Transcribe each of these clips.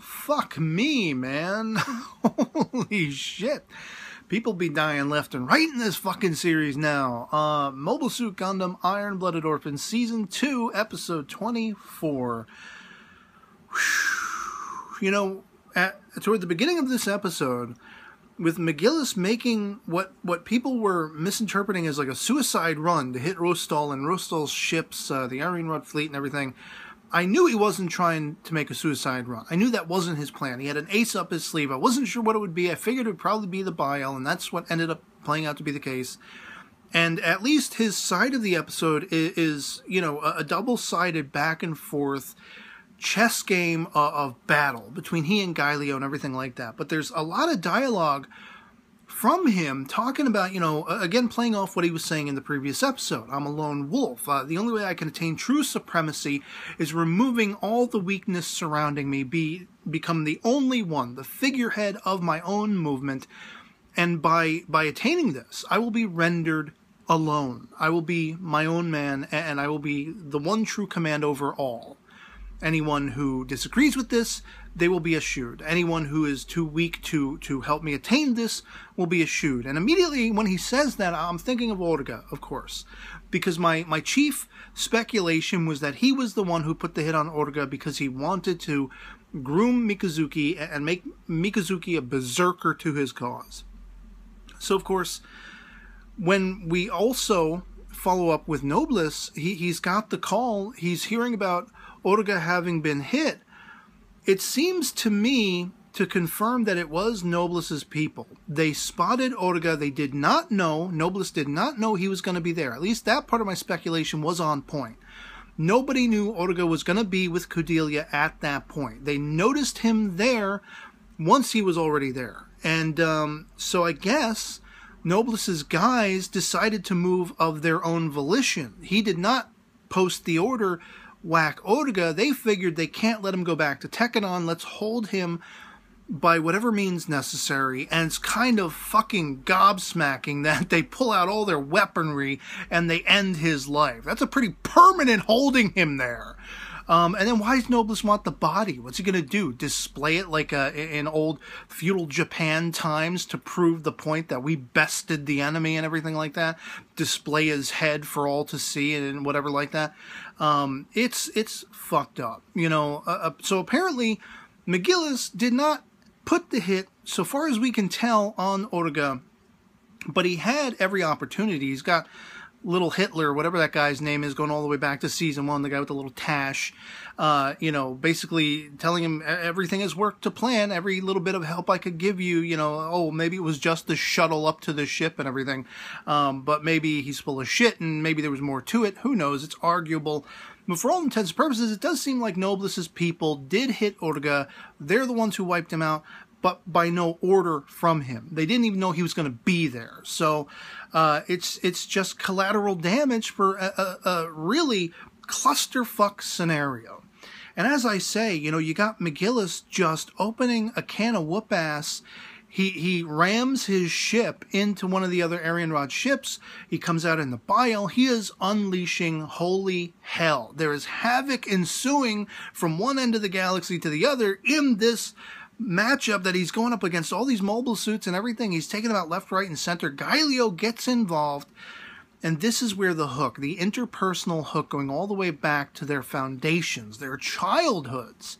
fuck me, man. Holy shit. People be dying left and right in this fucking series now. Mobile Suit Gundam Iron-Blooded Orphans Season 2, Episode 24. You know, toward the beginning of this episode, with McGillis making what people were misinterpreting as like a suicide run to hit Rostal and Rostal's ships, the Iron-Rod fleet and everything, I knew he wasn't trying to make a suicide run. I knew that wasn't his plan. He had an ace up his sleeve. I wasn't sure what it would be. I figured it would probably be the Bile, and that's what ended up playing out to be the case. And at least his side of the episode is you know, a double-sided back and forth chess game of battle between he and Gaelio and everything like that. But there's a lot of dialogue from him talking about, you know, again, playing off what he was saying in the previous episode. I'm a lone wolf. The only way I can attain true supremacy is removing all the weakness surrounding me, become the only one, the figurehead of my own movement. And by attaining this, I will be rendered alone. I will be my own man, and I will be the one true command over all. Anyone who disagrees with this, they will be eschewed. Anyone who is too weak to help me attain this will be eschewed. And immediately when he says that, I'm thinking of Ortega, of course. Because my chief speculation was that he was the one who put the hit on Ortega because he wanted to groom Mikazuki and make Mikazuki a berserker to his cause. So, of course, when we also follow up with Nobliss, he's got the call. He's hearing about Ortega having been hit. It seems to me to confirm that it was Nobliss's people. They spotted Ortega. They did not know, Nobliss did not know he was going to be there. At least that part of my speculation was on point. Nobody knew Ortega was going to be with Cordelia at that point. They noticed him there once he was already there. And so I guess Nobliss's guys decided to move of their own volition. He did not post the order, whack Ortega. They figured they can't let him go back to Tekkadan. Let's hold him by whatever means necessary. And it's kind of fucking gobsmacking that they pull out all their weaponry and they end his life. That's a pretty permanent holding him there. And then why does Nobliss want the body? What's he going to do? Display it like in old feudal Japan times to prove the point that we bested the enemy and everything like that? Display his head for all to see and whatever like that? It's fucked up, you know. So apparently McGillis did not put the hit, so far as we can tell, on Ortega, but he had every opportunity. He's got little Hitler, whatever that guy's name is, going all the way back to season 1, the guy with the little tash, you know, basically telling him everything has worked to plan, every little bit of help I could give you, you know, oh, maybe it was just the shuttle up to the ship and everything, but maybe he's full of shit and maybe there was more to it. Who knows? It's arguable. But for all intents and purposes, it does seem like Nobliss's people did hit Ortega. They're the ones who wiped him out, but by no order from him. They didn't even know he was going to be there. So it's just collateral damage for a really clusterfuck scenario. And as I say, you know, you got McGillis just opening a can of whoop-ass. He rams his ship into one of the other Iron-Rod ships. He comes out in the Bile. He is unleashing holy hell. There is havoc ensuing from one end of the galaxy to the other in this matchup that he's going up against all these mobile suits and everything. He's taking them out left, right, and center. Gaelio gets involved, and this is where the hook, the interpersonal hook going all the way back to their foundations, their childhoods,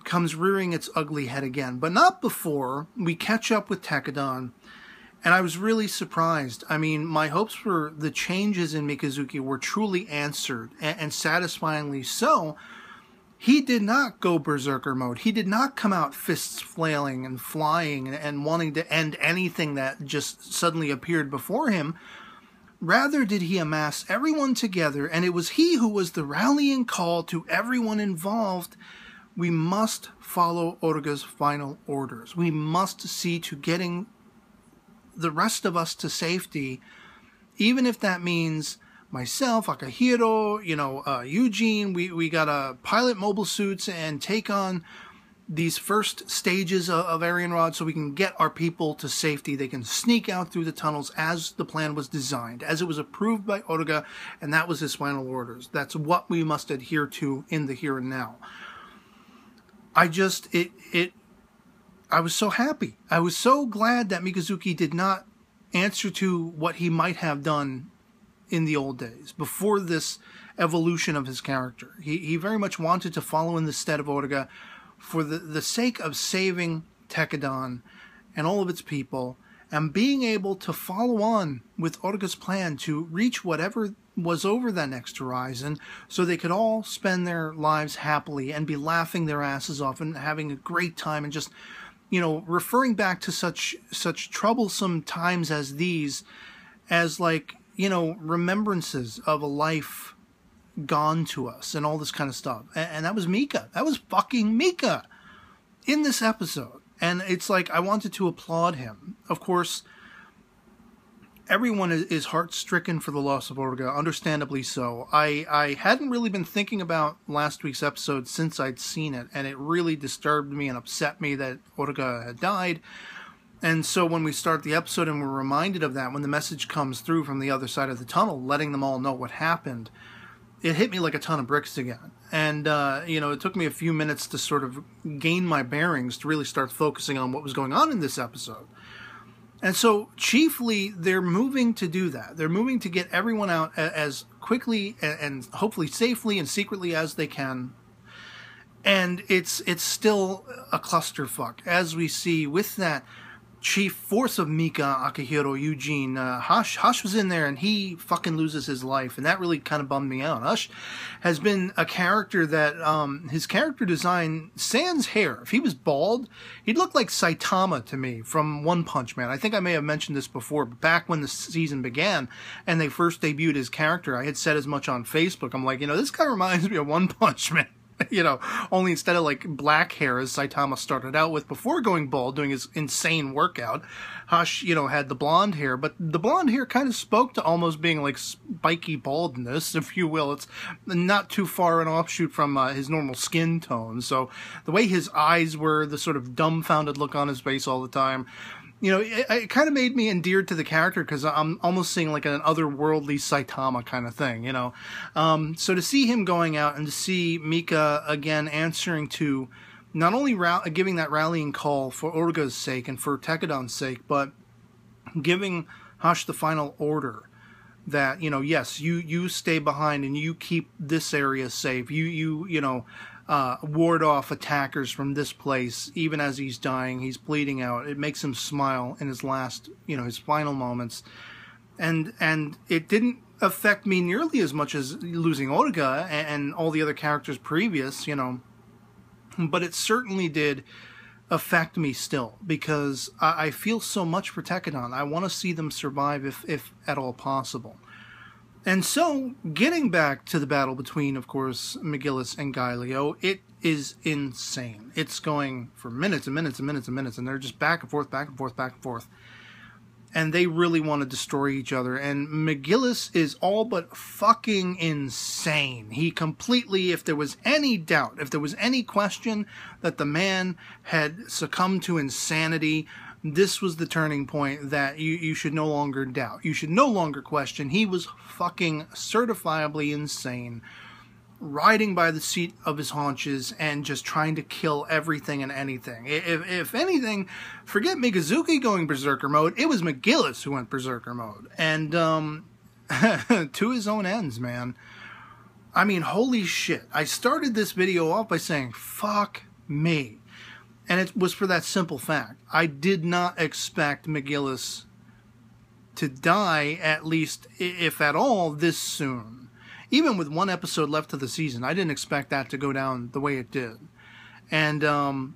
comes rearing its ugly head again. But not before we catch up with Tekkadan, and I was really surprised. I mean, my hopes for the changes in Mikazuki were truly answered, and satisfyingly so. He did not go berserker mode. He did not come out fists flailing and flying and wanting to end anything that just suddenly appeared before him. Rather did he amass everyone together, and it was he who was the rallying call to everyone involved. We must follow Ortega's final orders. We must see to getting the rest of us to safety, even if that means myself, Akihiro, you know, Eugene, we gotta pilot mobile suits and take on these first stages of Iron-Rod so we can get our people to safety. They can sneak out through the tunnels as the plan was designed, as it was approved by Ortega, and that was his final orders. That's what we must adhere to in the here and now. I was so happy. I was so glad that Mikazuki did not answer to what he might have done in the old days, before this evolution of his character. He very much wanted to follow in the stead of Oruga for the sake of saving Tekadon and all of its people, and being able to follow on with Oruga's plan to reach whatever was over that next horizon, so they could all spend their lives happily and be laughing their asses off and having a great time, and just, you know, referring back to such troublesome times as these as, like, you know, remembrances of a life gone to us and all this kind of stuff. And that was Mika. That was fucking Mika in this episode. And it's like, I wanted to applaud him. Of course, everyone is heart-stricken for the loss of Oruga, understandably so. I hadn't really been thinking about last week's episode since I'd seen it, and it really disturbed me and upset me that Oruga had died. And so when we start the episode and we're reminded of that, when the message comes through from the other side of the tunnel, letting them all know what happened, it hit me like a ton of bricks again. And, you know, it took me a few minutes to sort of gain my bearings to really start focusing on what was going on in this episode. And so, chiefly, they're moving to do that. They're moving to get everyone out as quickly and hopefully safely and secretly as they can. And it's still a clusterfuck, as we see with that chief force of Mika, Akihiro, Eugene. Hush was in there, and he fucking loses his life, and that really kind of bummed me out. Hush has been a character that, his character design, sans hair, if he was bald, he'd look like Saitama to me from One Punch Man. I think I may have mentioned this before, but back when the season began, and they first debuted his character, I had said as much on Facebook. I'm like, you know, this guy reminds me of One Punch Man. You know, only instead of like black hair as Saitama started out with before going bald, doing his insane workout, Hush, you know, had the blonde hair, but the blonde hair kind of spoke to almost being like spiky baldness, if you will. It's not too far an offshoot from his normal skin tone. So the way his eyes were, the sort of dumbfounded look on his face all the time, you know, it kind of made me endeared to the character, because I'm almost seeing like an otherworldly Saitama kind of thing, you know. So to see him going out and to see Mika again answering to not only giving that rallying call for Oruga's sake and for Tekadon's sake, but giving Hush the final order that, you know, yes, you stay behind and you keep this area safe. You know, ward off attackers from this place. Even as he's dying, he's bleeding out. It makes him smile in his last, you know, his final moments. And it didn't affect me nearly as much as losing Oruga and all the other characters previous, you know. But it certainly did affect me still, because I feel so much for Tekadon. I want to see them survive if at all possible. And so, getting back to the battle between, of course, McGillis and Gaelio, it is insane. It's going for minutes and minutes and minutes and minutes, and they're just back and forth, back and forth, back and forth. And they really want to destroy each other. And McGillis is all but fucking insane. He completely, if there was any doubt, if there was any question that the man had succumbed to insanity, this was the turning point that you should no longer doubt. You should no longer question. He was fucking certifiably insane, riding by the seat of his haunches and just trying to kill everything and anything. If anything, forget Mikazuki going berserker mode. It was McGillis who went berserker mode. And to his own ends, man. I mean, holy shit. I started this video off by saying, fuck me. And it was for that simple fact. I did not expect McGillis to die, at least, if at all, this soon. Even with one episode left of the season, I didn't expect that to go down the way it did. And I'm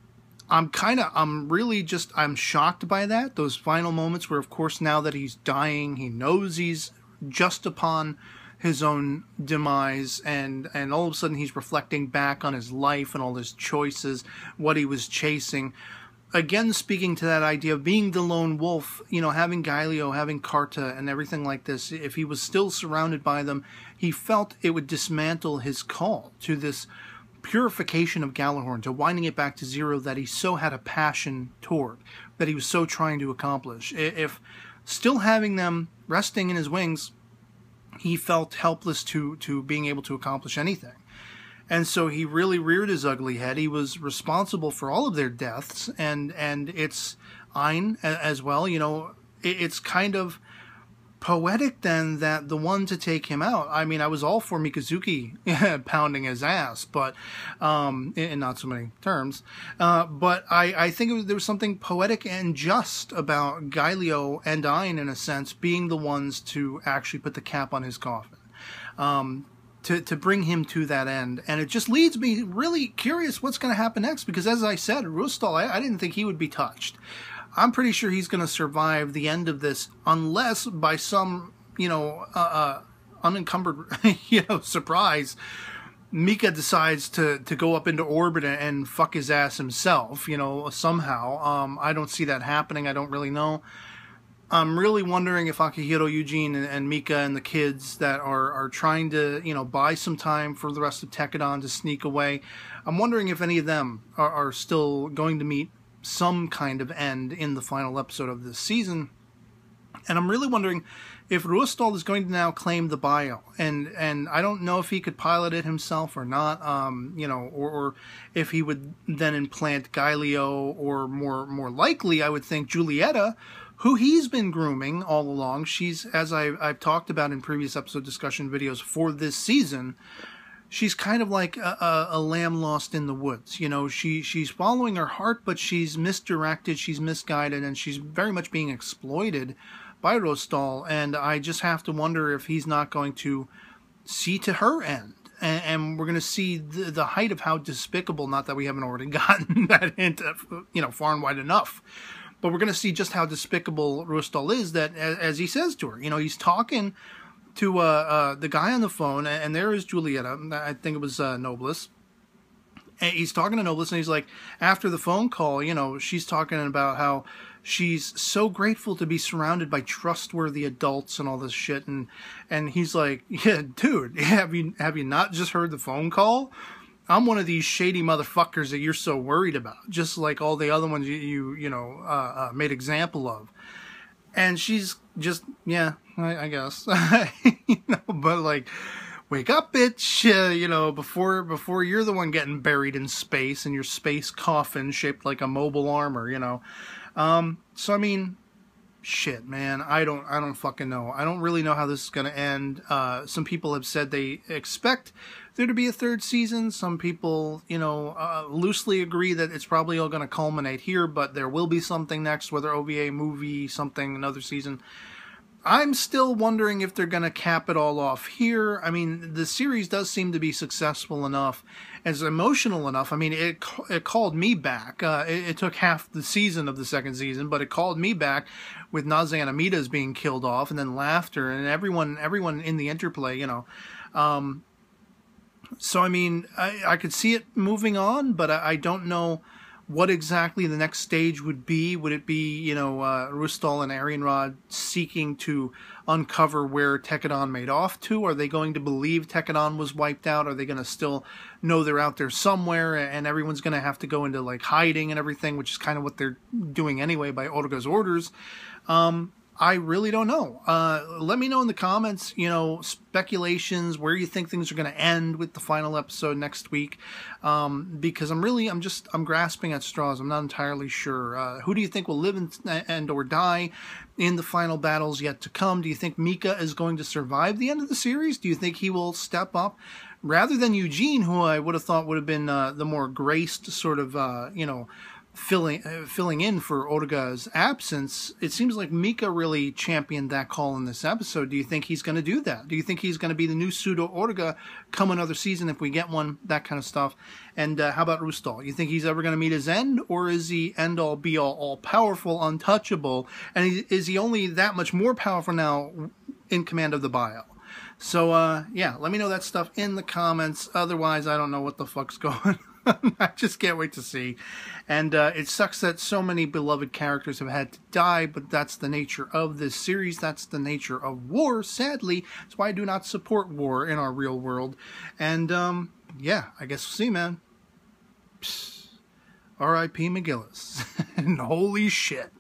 shocked by that. Those final moments where, of course, now that he's dying, he knows he's just upon his own demise, and all of a sudden he's reflecting back on his life and all his choices, what he was chasing. Again, speaking to that idea of being the lone wolf, you know, having Gaelio, having Carta, and everything like this, if he was still surrounded by them, he felt it would dismantle his call to this purification of Galahorn, to winding it back to zero that he so had a passion toward, that he was so trying to accomplish. If still having them resting in his wings, he felt helpless to being able to accomplish anything. And so he really reared his ugly head. He was responsible for all of their deaths, and it's Ein as well. You know, it's kind of poetic then that the one to take him out. I mean, I was all for Mikazuki pounding his ass, but in not so many terms. But I think there was something poetic and just about Gaelio and Ein, in a sense, being the ones to actually put the cap on his coffin. To bring him to that end. And it just leads me really curious what's going to happen next, because as I said, Rustal, I didn't think he would be touched. I'm pretty sure he's going to survive the end of this, unless by some, unencumbered, surprise, Mika decides to go up into orbit and fuck his ass himself, somehow. I don't see that happening. I don't really know. I'm really wondering if Akihiro, Eugene, and Mika and the kids that are trying to, buy some time for the rest of Tekkadan to sneak away, I'm wondering if any of them are still going to meet some kind of end in the final episode of this season. And I'm really wondering if Rustal is going to now claim the bio, and I don't know if he could pilot it himself or not, or if he would then implant Gaelio, or more likely, I would think Julieta, who he's been grooming all along. She's, as I've talked about in previous episode discussion videos for this season, she's kind of like a lamb lost in the woods. She's following her heart, but she's misdirected, she's misguided, and she's very much being exploited by Rustal. And I just have to wonder if he's not going to see to her end. And we're going to see the height of how despicable, not that we haven't already gotten that hint, far and wide enough. But we're going to see just how despicable Rustal is, that, as he says to her, he's talking to the guy on the phone, and there is Julieta. I think it was Nobles. And he's talking to Nobles, and he's like, after the phone call, she's talking about how she's so grateful to be surrounded by trustworthy adults and all this shit, and he's like, yeah, dude, have you not just heard the phone call? I'm one of these shady motherfuckers that you're so worried about, just like all the other ones you made example of. And she's just, yeah, I guess, but like, wake up, bitch, before you're the one getting buried in space in your space coffin shaped like a mobile armor, So I mean, shit, man, I don't fucking know. I don't really know how this is going to end. Some people have said they expect there to be a third season. Some people, loosely agree that it's probably all going to culminate here, but there will be something next, whether OVA, movie, something, another season. I'm still wondering if they're going to cap it all off here. I mean, the series does seem to be successful enough, as emotional enough. I mean, it called me back. It took half the season of the second season, but it called me back with Naze and Amida's being killed off, and then laughter, and everyone in the interplay, So, I mean, I could see it moving on, but I don't know what exactly the next stage would be. Would it be, Rustal and Arianrod seeking to uncover where Tekkadan made off to? Are they going to believe Tekkadan was wiped out? Are they going to still know they're out there somewhere, and everyone's going to have to go into, like, hiding and everything, which is kind of what they're doing anyway by Otoga's orders? I really don't know. Let me know in the comments, speculations, where you think things are going to end with the final episode next week. Because I'm grasping at straws. I'm not entirely sure. Who do you think will live and or die in the final battles yet to come? Do you think Mika is going to survive the end of the series? Do you think he will step up? Rather than Eugene, who I would have thought would have been the more graced sort of, filling in for Otoga's absence, it seems like Mika really championed that call in this episode. Do you think he's going to do that? Do you think he's going to be the new pseudo Otoga come another season if we get one? That kind of stuff. And how about Rustal? You think he's ever going to meet his end, or is he end all be all powerful, untouchable, and is he only that much more powerful now in command of the bio? So yeah, let me know that stuff in the comments. Otherwise, I don't know what the fuck's going on. I just can't wait to see. And it sucks that so many beloved characters have had to die, but that's the nature of this series. That's the nature of war, sadly. That's why I do not support war in our real world. And yeah, I guess we'll see, man. R.I.P. McGillis. And holy shit.